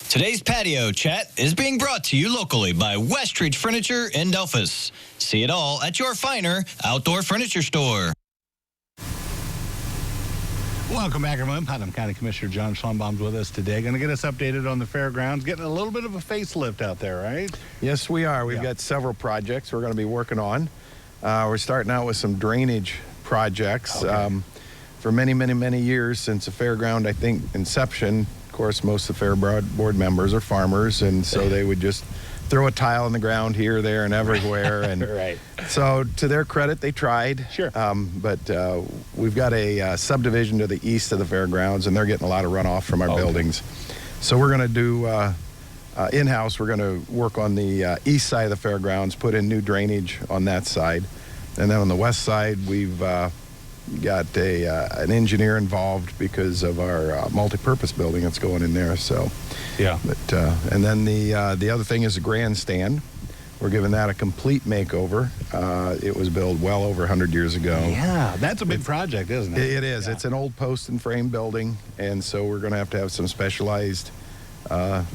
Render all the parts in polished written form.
Today's patio chat is being brought to you locally by Westridge Furniture in Delphus. See it all at your finer outdoor furniture store. Welcome back, everyone. Putnam County Commissioner John Schlumbohm with us today. Going to get us updated on the fairgrounds. Getting a little bit of a facelift out there, right? Yes, we are. We've got several projects we're going to be working on. We're starting out with some drainage projects. Okay. For many, many, many years since the fairground, I think, inception, of course, most of the fair board members are farmers, and so they would just throw a tile in the ground here, there, and everywhere. And Right. so to their credit, they tried. Sure. But we've got a subdivision to the east of the fairgrounds, and they're getting a lot of runoff from our buildings. So we're going to do, in-house, we're going to work on the east side of the fairgrounds, put in new drainage on that side. And then on the west side, we've got an engineer involved because of our multi-purpose building that's going in there. So, Yeah. But and then the other thing is the grandstand. We're giving that a complete makeover. It was built well over 100 years ago. Yeah, that's a big project, isn't it? It is. Yeah. It's an old post and frame building, and so we're going to have some specialized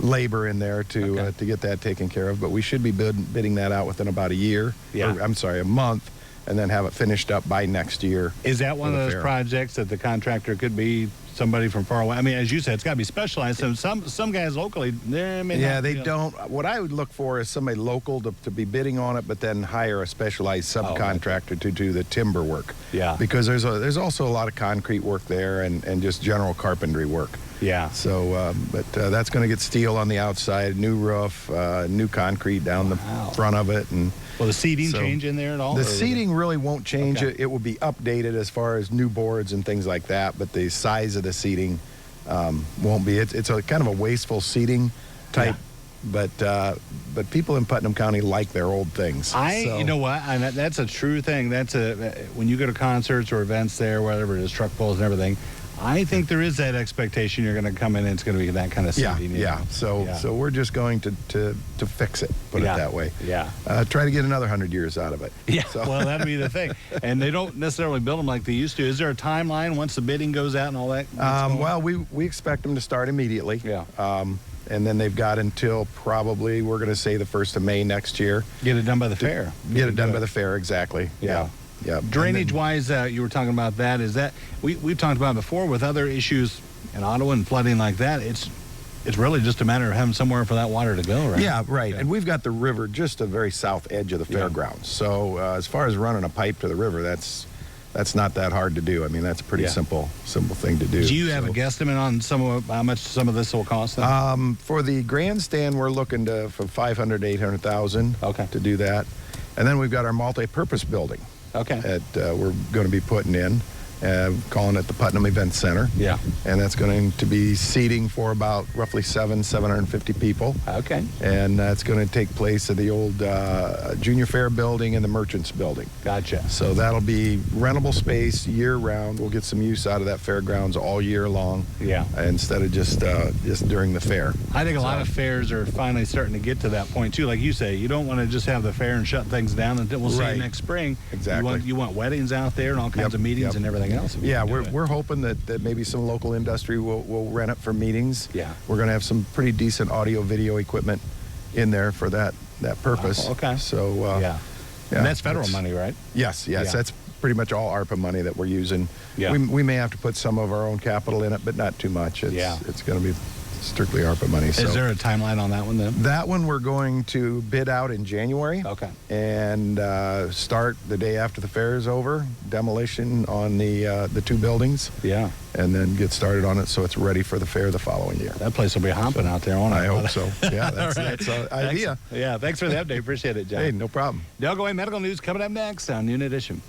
labor in there to get that taken care of. But we should be bidding that out within about a year. Yeah. Or, I'm sorry, a month. And then have it finished up by next year. Is that one of those fair. projects that the contractor could be somebody from far away? I mean, as you said, it's got to be specialized. So some guys locally, they may Yeah, not, they you know. don't. What I would look for is somebody local to be bidding on it, but then hire a specialized subcontractor to do the timber work. Yeah. Because there's also a lot of concrete work there and just general carpentry work. Yeah. So, but that's going to get steel on the outside, new roof, new concrete down the front of it, and. Will the seating change in there at all? The seating really won't change. Okay. It will be updated as far as new boards and things like that, but the size of the seating won't be. It's a kind of a wasteful seating type, but people in Putnam County like their old things. You know what? And that's a true thing. That's when you go to concerts or events there, whatever it is, truck pulls and everything. I think there is that expectation you're going to come in and it's going to be that kind of seating. Yeah. So we're just going to fix it, put it that way. Yeah. Try to get another 100 years out of it. Yeah. So. Well, that'd be the thing. And they don't necessarily build them like they used to. Is there a timeline once the bidding goes out and all that? Well, we expect them to start immediately. Yeah. And then they've got until probably, we're going to say the 1st of May next year. Get it done by the fair. Get it done by the fair, exacally. Yeah. Yeah. Drainage-wise, you were talking about that. Is that we've talked about before with other issues in Ottawa and flooding like that? It's really just a matter of having somewhere for that water to go, right? Yeah, right. And we've got the river just the very south edge of the fairgrounds. So as far as running a pipe to the river, that's not that hard to do. I mean, that's a pretty simple thing to do. Do you have a guesstimate on how much some of this will cost? For the grandstand, we're looking for $500,000 to $800,000 to do that, and then we've got our multi-purpose building. Okay. We're going to be putting in, calling it the Putnam Event Center. Yeah. And that's going to be seating for about roughly 750 people. Okay. And that's going to take place at the old Junior Fair building and the Merchants building. Gotcha. So that'll be rentable space year-round. We'll get some use out of that fairgrounds all year long. Yeah. Instead of just during the fair. I think a lot of fairs are finally starting to get to that point too. Like you say, you don't want to just have the fair and shut things down until we'll see you next spring. Exactly. You want weddings out there and all kinds of meetings and everything else. Yeah, we're hoping that maybe some local industry will rent it for meetings. Yeah. We're going to have some pretty decent audio video equipment in there for that purpose. Okay. So yeah. And that's federal money, right? Yes. That's pretty much all ARPA money that we're using. Yeah. We may have to put some of our own capital in it, but not too much. It's going to be strictly ARPA money. So. Is there a timeline on that one then? That one we're going to bid out in January. Okay. And start the day after the fair is over, demolition on the two buildings. Yeah. And then get started on it so it's ready for the fair the following year. That place will be hopping out there, won't it? I hope so. Yeah, that's the idea. Yeah, thanks for the update. Appreciate it, John. Hey, no problem. Delaware Medical News coming up next on Noon Edition.